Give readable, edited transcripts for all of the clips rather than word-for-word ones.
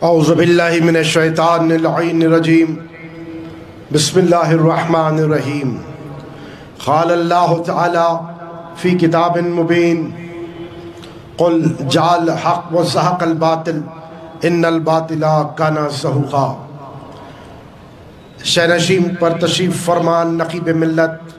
اعوذ باللہ من الشیطان اللعین الرجیم بسم اللہ الرحمن الرحیم قال اللہ تعالی فی کتاب مبین قل جاء الحق وزهق الباطل ان الباطل کان زہوقا۔ شہنشین پر تشریف فرمان نقیب ملت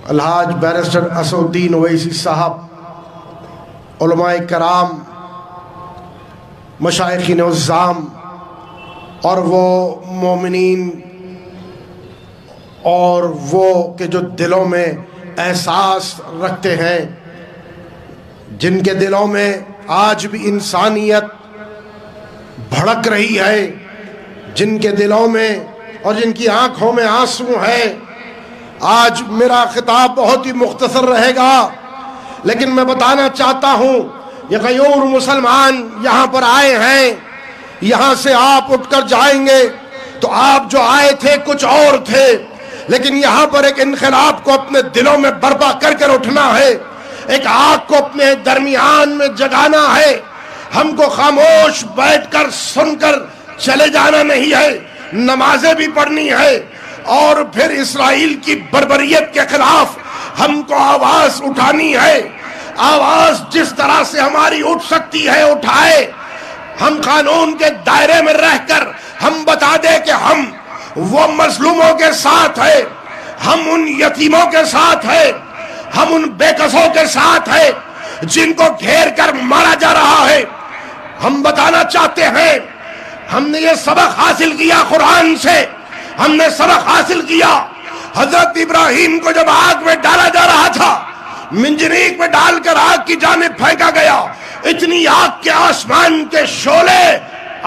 الحاج بیرسٹر اسد الدین اویسی صاحب، علماء کرام، مشائخین عظام اور وہ مومنین اور وہ کہ جو دلوں میں احساس رکھتے ہیں، جن کے دلوں میں آج بھی انسانیت بھڑک رہی ہے، جن کے دلوں میں اور جن کی آنکھوں میں آنسو ہے۔ آج میرا خطاب بہت ہی مختصر رہے گا، لیکن میں بتانا چاہتا ہوں یہ غیور مسلمان یہاں پر آئے ہیں، یہاں سے آپ اٹھ کر جائیں گے تو آپ جو آئے تھے کچھ اور تھے، لیکن یہاں پر ایک انقلاب کو اپنے دلوں میں برپا کر اٹھنا ہے، ایک آگ کو اپنے درمیان میں جگانا ہے۔ ہم کو خاموش بیٹھ کر سن کر چلے جانا نہیں ہے، نمازیں بھی پڑھنی ہے، اور پھر اسرائیل کی بربریت کے خلاف ہم کو آواز اٹھانی ہے۔ آواز جس طرح سے ہماری اٹھ سکتی ہے اٹھائے۔ ہم قانون کے دائرے میں رہ کر ہم بتا دیں کہ ہم وہ مظلوموں کے ساتھ ہیں، ہم ان یتیموں کے ساتھ ہیں، ہم ان بے کسوں کے ساتھ ہیں جن کو گھیر کر مارا جا رہا ہے۔ ہم بتانا چاہتے ہیں ہم نے یہ سبق حاصل کیا قرآن سے، ہم نے سبق حاصل کیا حضرت ابراہیم کو جب آگ میں ڈالا جا رہا تھا، منجنیق میں ڈال کر آگ کی جانب پھینکا گیا، اتنی آگ کے آسمان کے شعلے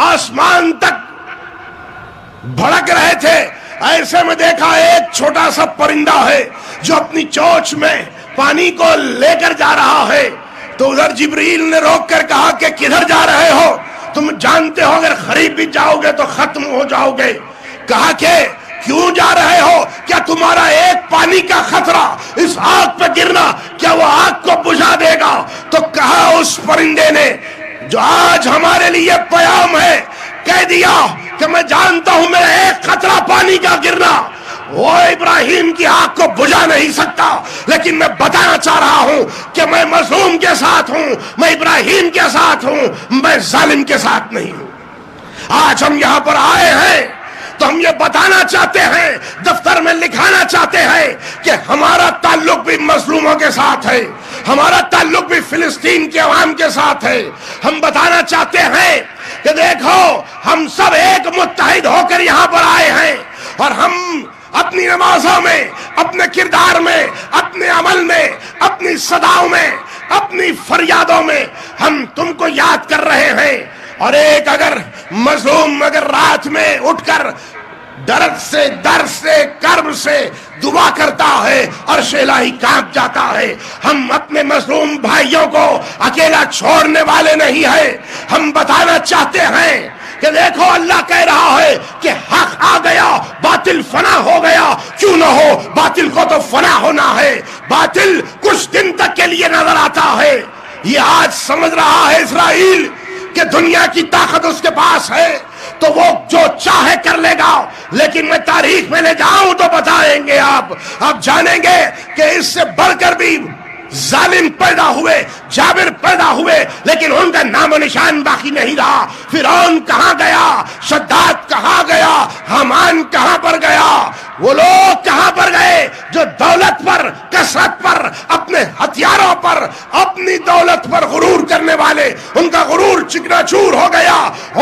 آسمان تک بھڑک رہے تھے۔ ایسے میں دیکھا ایک چھوٹا سا پرندہ ہے جو اپنی چونچ میں پانی کو لے کر جا رہا ہے، تو ادھر جبریل نے روک کر کہا کہ کدھر جا رہے ہو؟ تم جانتے ہو اگر قریب بھی جاؤ گے تو ختم ہو جاؤ گے۔ کہا کہ کیوں جا رہے ہو؟ کیا تمہارا ایک پانی کا خطرہ اس آگ پہ گرنا کیا وہ آگ کو بجھا دے گا؟ تو کہا اس پرندے نے جو آج ہمارے لیے پیام ہے، کہہ دیا کہ میں جانتا ہوں میرا ایک خطرہ پانی کا گرنا وہ ابراہیم کی آگ کو بجھا نہیں سکتا، لیکن میں بتانا چاہ رہا ہوں کہ میں مظلوم کے ساتھ ہوں، میں ابراہیم کے ساتھ ہوں، میں ظالم کے ساتھ نہیں ہوں۔ آج ہم یہاں پر آئے ہیں تو ہم یہ بتانا چاہتے ہیں، دفتر میں لکھانا چاہتے ہیں کہ ہمارا تعلق بھی مظلوموں کے ساتھ ہے، ہمارا تعلق بھی فلسطین کے عوام کے ساتھ ہے۔ ہم بتانا چاہتے ہیں کہ دیکھو ہم سب ایک متحد ہو کر یہاں پر آئے ہیں، اور ہم اپنی نمازوں میں، اپنے کردار میں، اپنے عمل میں، اپنی صداؤں میں، اپنی فریادوں میں ہم تم کو یاد کر رہے ہیں۔ اور ایک اگر مظلوم اگر رات میں اٹھ کر درد سے، درد سے، کرب سے دعا کرتا ہے، عرش الہی کانپ جاتا ہے۔ ہم اپنے مظلوم بھائیوں کو اکیلا چھوڑنے والے نہیں ہیں۔ ہم بتانا چاہتے ہیں کہ دیکھو اللہ کہہ رہا ہے کہ حق آ گیا، باطل فنا ہو گیا، کیوں نہ ہو، باطل کو تو فنا ہونا ہے۔ باطل کچھ دن تک کے لیے نظر آتا ہے۔ یہ آج سمجھ رہا ہے اسرائیل کہ دنیا کی طاقت اس کے پاس ہے تو وہ جو چاہے کر لے گا، لیکن میں تاریخ میں لے جاؤں تو بتائیں گے آپ جانیں گے کہ اس سے بڑھ کر بھی ظالم پیدا ہوئے، جابر پیدا ہوئے، لیکن ان کا نام و نشان باقی نہیں رہا۔ فرعون کہاں گیا؟ شداد کہاں گیا؟ حامان کہاں پر گیا؟ وہ لوگ کہاں پر گئے جو دولت پر، کثرت پر، اپنے ہتھیاروں پر، اپنی دولت پر غرور کرنے والے؟ ان کا غرور چکنا چور ہو گیا،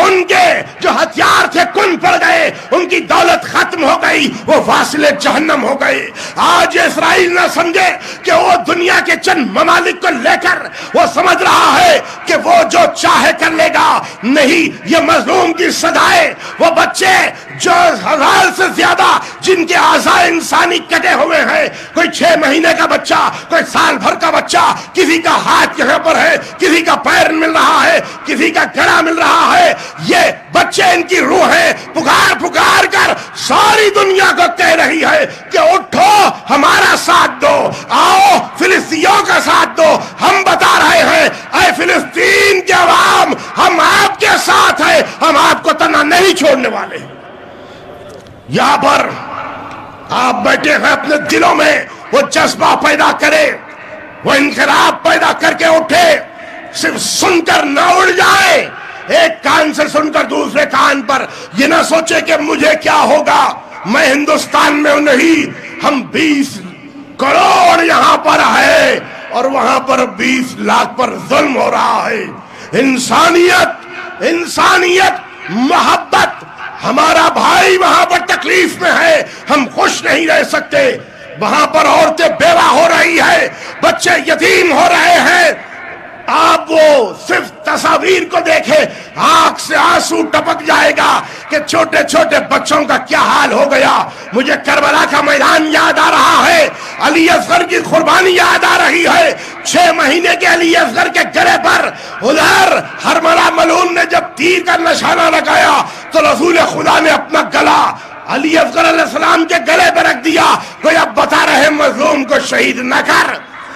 ان کے جو ہتھیار تھے کن پڑ گئے، ان کی دولت ختم ہو گئی، وہ واصل جہنم ہو گئے۔ آج اسرائیل نہ سمجھے کہ وہ دنیا کے چند ممالک کو لے کر وہ سمجھ رہا ہے کہ وہ جو چاہے کر لے گا، نہیں، یہ مظلوم کی صدائے، وہ بچے جو 1000 سے زیادہ جن کے اعضاء انسانی کٹے ہوئے ہیں، کوئی 6 مہینے کا بچہ، کوئی سال بھر کا بچہ، کسی کا ہاتھ یہاں پر ہے، کسی کا پیر مل رہا ہے، کسی کا گلا مل رہا ہے، یہ بچے ان کی روحیں پکار پکار کر ساری دنیا کو کہہ رہی ہے کہ اٹھو ہمارا ساتھ دو، آؤ فلسطینیوں کا ساتھ دو۔ ہم بتا رہے ہیں اے فلسطین کے عوام، ہم آپ کے ساتھ ہیں، چھوڑنے والے ہیں۔ یہاں پر آپ بیٹھے ہیں، اپنے دلوں میں وہ جذبہ پیدا کرے، وہ انقلاب پیدا کر کے اٹھے، صرف سن کر نہ اڑ جائے، ایک کان سے سن کر دوسرے کان پر یہ نہ سوچے کہ مجھے کیا ہوگا، میں ہندوستان میں نہیں، ہم 20 کروڑ یہاں پر ہے اور وہاں پر 20 لاکھ پر ظلم ہو رہا ہے۔ انسانیت، محبت، ہمارا بھائی وہاں پر تکلیف میں ہے، ہم خوش نہیں رہ سکتے، وہاں پر عورتیں بیوہ ہو رہی ہے، بچے یتیم ہو رہے ہیں۔ آپ وہ صرف تصاویر کو دیکھیں، آنکھ سے آنسو ٹپک جائے گا کہ چھوٹے چھوٹے بچوں کا کیا حال ہو گیا۔ مجھے کربلا کا میدان یاد آ رہا ہے، علی اصغر کی قربانی یاد آ رہی ہے۔ 6 مہینے کے علی اصغر کے گلے پر ادھر حرملہ ملعون نے جب تیر کا نشانہ لگایا تو رسول خدا نے اپنا گلا علی اصغر علیہ السلام کے گلے پہ رکھ دیا، کوئی اب بتا رہے مظلوم کو شہید نہ کر۔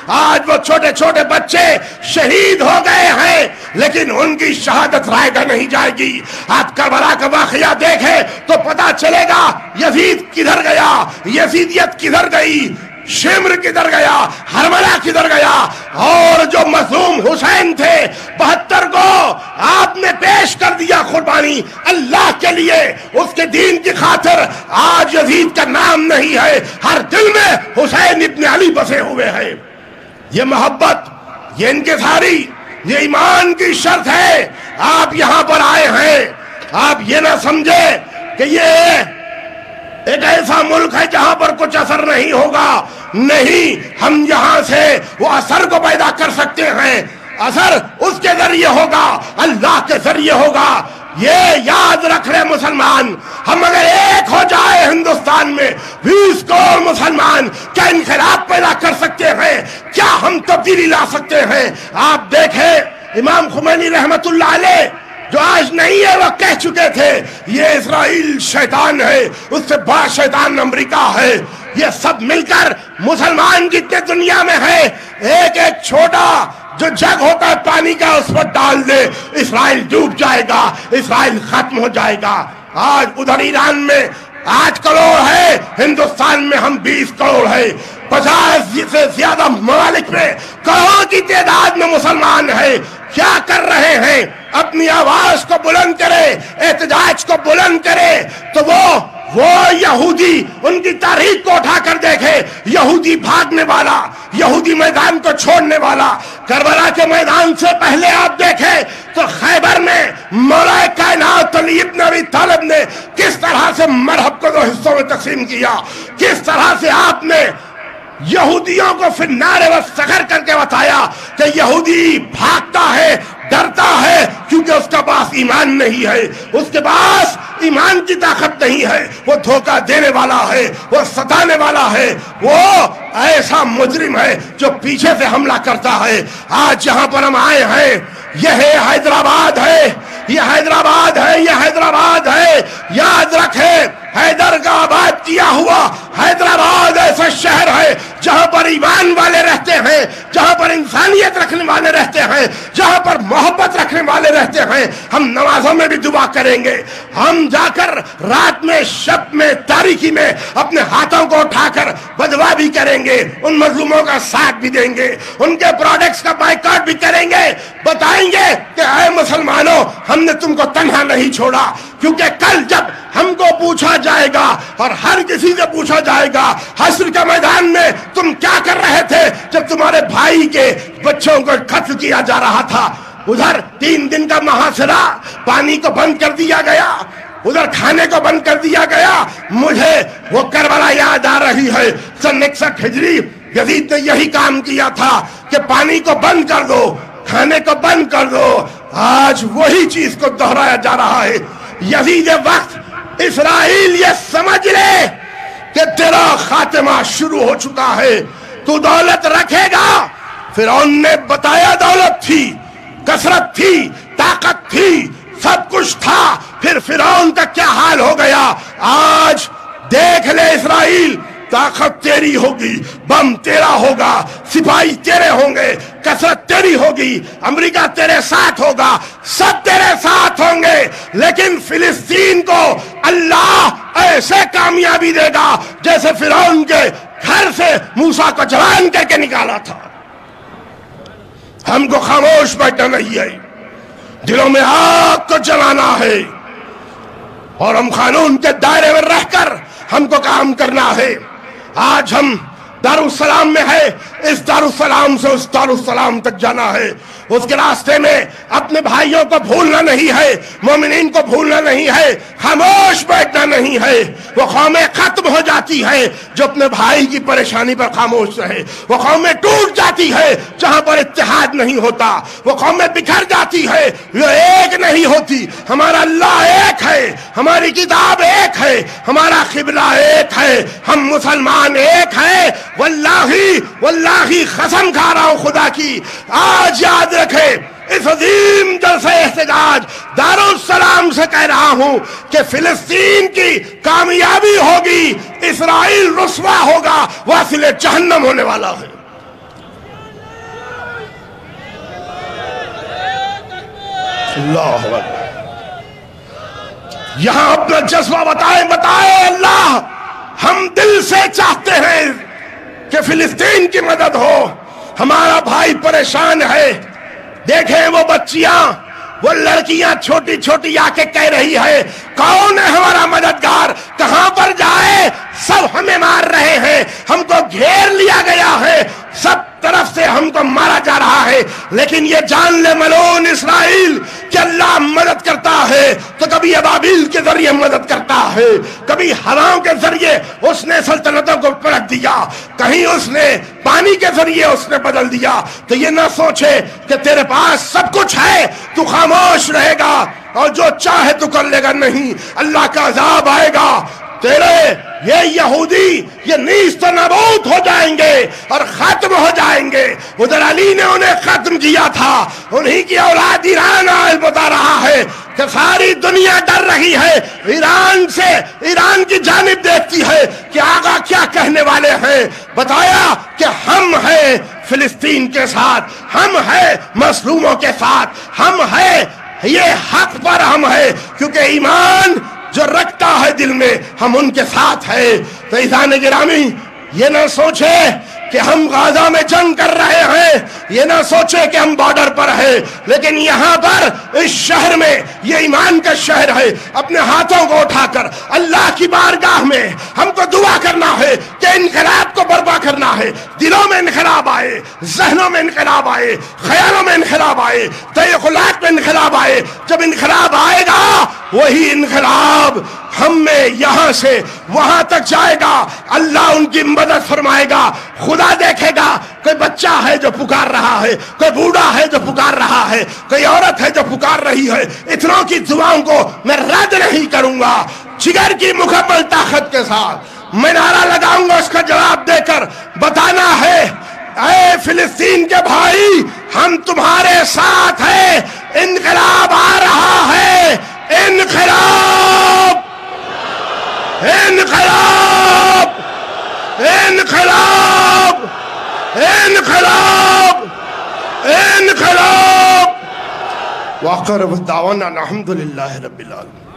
آج وہ چھوٹے چھوٹے بچے شہید ہو گئے ہیں، لیکن ان کی شہادت رائے گا نہیں جائے گی۔ آپ کربلا کا واقعہ دیکھیں تو پتا چلے گا یزید کدھر گیا، یزیدیت کدھر گئی، شمر کدھر گیا، حرملہ کدھر گیا، اور جو مظلوم حسین تھے 72 کو آپ نے پیش کر دیا قربانی اللہ کے لیے، اس کے دین کی خاطر۔ آج یزید کا نام نہیں ہے، ہر دل میں حسین ابن علی بسے ہوئے ہیں۔ یہ محبت، یہ انکساری، یہ ایمان کی شرط ہے۔ آپ یہاں پر آئے ہیں، آپ یہ نہ سمجھے کہ یہ ایک ایسا ملک ہے جہاں پر کچھ اثر نہیں ہوگا، نہیں، ہم یہاں سے وہ اثر کو پیدا کر سکتے ہیں۔ اثر اس کے ذریعے ہوگا، اللہ کے ذریعے ہوگا۔ یہ یاد رکھ رہے مسلمان، ہم اگر ایک ہو جائے ہندوستان میں 20 کروڑ مسلمان، کیا انقلاب پیدا کر سکتے ہیں، کیا ہم تبدیلی لا سکتے ہیں۔ آپ دیکھیں امام خمینی رحمت اللہ علیہ جو آج نہیں ہے، وہ کہہ چکے تھے یہ اسرائیل شیطان ہے، اس سے بڑا شیطان امریکہ ہے۔ یہ سب مل کر مسلمان جتنے دنیا میں ہے، ایک ایک چھوٹا جو جگ ہوتا ہے پانی کا اس پر ڈال دے، اسرائیل ڈوب جائے گا، اسرائیل ختم ہو جائے گا۔ آج ادھر ایران میں 8 کروڑ ہے، ہندوستان میں ہم 20 کروڑ ہے، 50 سے زیادہ ممالک میں کروڑ کی تعداد میں مسلمان ہے۔ کیا کر رہے ہیں؟ اپنی آواز کو بلند کرے، احتجاج کو بلند کرے، تو وہ یہودی ان کی تاریخ کو اٹھا کر دیکھے، یہودی بھاگنے والا، یہودی میدان کو چھوڑنے والا۔ کربلا کے میدان سے پہلے آپ دیکھیں تو خیبر میں مولا کائنات علی ابن ابی طالب نے کس طرح سے مرحب کو 2 حصوں میں تقسیم کیا، کس طرح سے آپ نے یہودیوں کو فی النار والسقر کر کے بتایا کہ یہودی بھاگتا ہے، ڈرتا ہے، کیونکہ اس کا پاس ایمان نہیں ہے، اس کے پاس ایمان کی طاقت نہیں ہے، وہ دھوکہ دینے والا ہے، وہ ستانے والا ہے، وہ ایسا مجرم ہے جو پیچھے سے حملہ کرتا ہے۔ آج جہاں پر ہم آئے ہیں یہ حیدرآباد ہے، یہ حیدرآباد ہے، یہ حیدرآباد ہے۔ یاد رکھے حیدر کا آباد کیا ہوا حیدرآباد ایسا شہر ہے جہاں پر ایمان والے رہتے ہیں، جہاں پر انسانیت رکھنے والے رہتے ہیں، جہاں پر محبت رکھنے والے رہتے ہیں۔ ہم نمازوں میں بھی دعا کریں گے، ہم جا کر رات میں، شب میں، تاریکی میں اپنے ہاتھوں کو اٹھا کر بدعا بھی کریں گے، ان مظلوموں کا ساتھ بھی دیں گے، ان کے پروڈکٹس کا بائیکاٹ بھی کریں گے، بتائیں گے کہ اے مسلمانوں ہم نے تم کو تنہا نہیں چھوڑا، کیونکہ کل جب ہم کو پوچھا جائے گا اور ہر کسی سے پوچھا جائے گا حشر کے میدان میں تم کیا کر رہے تھے جب تمہارے بھائی کے بچوں کو قتل کیا جا رہا تھا۔ ادھر 3 دن کا محاصرہ، پانی کو بند کر دیا گیا، ادھر کھانے کو بند کر دیا گیا۔ مجھے وہ کربلا یاد آ رہی ہے، سن 61 ہجری یزید نے یہی کام کیا تھا کہ پانی کو بند کر دو، کھانے کو بند کر دو۔ آج وہی چیز کو دہرایا جا رہا ہے۔ یزید وقت اسرائیل یہ سمجھ لے کہ تیرا خاتمہ شروع ہو چکا ہے، تو دولت رکھے گا۔ فرعون نے بتایا دولت تھی، کثرت تھی، طاقت تھی، سب کچھ تھا، پھر فرعون کا کیا حال ہو گیا۔ آج دیکھ لے اسرائیل، طاقت تیری ہوگی، بم تیرا ہوگا، سپاہی تیرے ہوں گے، کثرت تیری ہوگی، امریکہ تیرے ساتھ ہوگا، سب تیرے ساتھ ہوں گے، لیکن فلسطین کو اللہ ایسے کامیابی دے گا جیسے فرعون کے گھر سے موسیٰ کو جوان کر کے نکالا تھا۔ ہم کو خاموش بیٹھنا نہیں ہے، دلوں میں آگ کو جلانا ہے، اور ہم قانون کے دائرے میں رہ کر ہم کو کام کرنا ہے۔ آج ہم دارالسلام میں ہے، اس دارالسلام سے اس دارالسلام تک جانا ہے، اس کے راستے میں اپنے بھائیوں کو بھولنا نہیں ہے، مومنین کو بھولنا نہیں ہے، خاموش بیٹھنا نہیں ہے۔ وہ قومیں ختم ہو جاتی ہے جو اپنے بھائی کی پریشانی پر خاموش رہے، وہ قومیں ٹوٹ جاتی ہے جہاں پر اتحاد نہیں ہوتا، وہ قومیں بکھر جاتی ہے وہ ایک نہیں ہوتی۔ ہمارا اللہ ایک ہے، ہماری کتاب ایک ہے، ہمارا قبلہ ایک ہے، ہم مسلمان ایک ہیں۔ واللہ قسم کھا رہا ہوں خدا کی، آج یاد رکھے اس عظیم جلسہ احتجاج دارالسلام سے کہہ رہا ہوں کہ فلسطین کی کامیابی ہوگی، اسرائیل رسوا ہوگا، واصل جہنم ہونے والا ہے۔ اللہ اکبر۔ یہاں اپنا جذبہ بتائیں اللہ، ہم دل سے چاہتے ہیں کہ فلسطین کی مدد ہو، ہمارا بھائی پریشان ہے۔ دیکھیں وہ بچیاں، وہ لڑکیاں چھوٹی چھوٹی آ کے کہہ رہی ہے کون ہے ہمارا مددگار، کہاں پر جائے، سب ہمیں مار رہے ہیں، ہم کو گھیر لیا گیا ہے، سب طرف سے ہم کو مارا جا رہا ہے۔ لیکن یہ جان لے ملعون اسرائیل کہ اللہ مدد کرتا ہے تو کبھی ابابیل کے ذریعے مدد کرتا ہے، کبھی ہواؤں کے ذریعے اس نے سلطنتوں کو پلٹ دیا، کہیں اس نے پانی کے ذریعے اس نے بدل دیا۔ تو یہ نہ سوچے کہ تیرے پاس سب کچھ ہے تو خاموش رہے گا اور جو چاہے تو کر لے گا، نہیں، اللہ کا عذاب آئے گا، تیرے یہ یہودی یہ نیست و نابود ہو جائیں گے اور ختم ہو جائیں گے۔ ادھر علی نے انہیں ختم کیا تھا، انہی کی اولاد ایران آج بتا رہا ہے کہ ساری دنیا ڈر رہی ہے ایران سے، ایران کی جانب دیکھتی ہے کہ آقا کیا کہنے والے ہیں۔ بتایا کہ ہم ہیں فلسطین کے ساتھ، ہم ہیں مظلوموں کے ساتھ، ہم ہیں یہ حق پر، ہم ہیں کیونکہ ایمان جو رکھتا ہے دل میں ہم ان کے ساتھ ہیں۔ تو عزیزان گرامی، یہ نہ سوچے کہ ہم غزہ میں جنگ کر رہے ہیں، یہ نہ سوچے کہ ہم بارڈر پر ہیں، لیکن یہاں پر اس شہر میں یہ ایمان کا شہر ہے۔ اپنے ہاتھوں کو اٹھا کر اللہ کی بارگاہ میں ہم کو دعا کرنا ہے کہ انقلاب کو برپا کرنا ہے، دلوں میں انقلاب آئے، ذہنوں میں انقلاب آئے، خیالوں میں انقلاب آئے، طے اخلاق میں انقلاب آئے۔ جب انقلاب آئے گا وہی انقلاب ہم میں یہاں سے وہاں تک جائے گا، اللہ ان کی مدد فرمائے گا۔ خدا دیکھے گا کوئی بچہ ہے جو پکار رہا ہے، کوئی بوڑھا ہے جو پکار رہا ہے، کوئی عورت ہے جو پکار رہی ہے، اتنوں کی دعاؤں کو میں رد نہیں کروں گا۔ جگر کی مکمل طاقت کے ساتھ میں نعرہ لگاؤں گا، اس کا جواب دے کر بتانا ہے اے فلسطین کے بھائی ہم تمہارے ساتھ ہیں، انقلاب آ رہا ہے، انقلاب انقلاب انقلاب انقلاب انقلاب۔ وآخر دعوانا الحمدللہ رب العالمین۔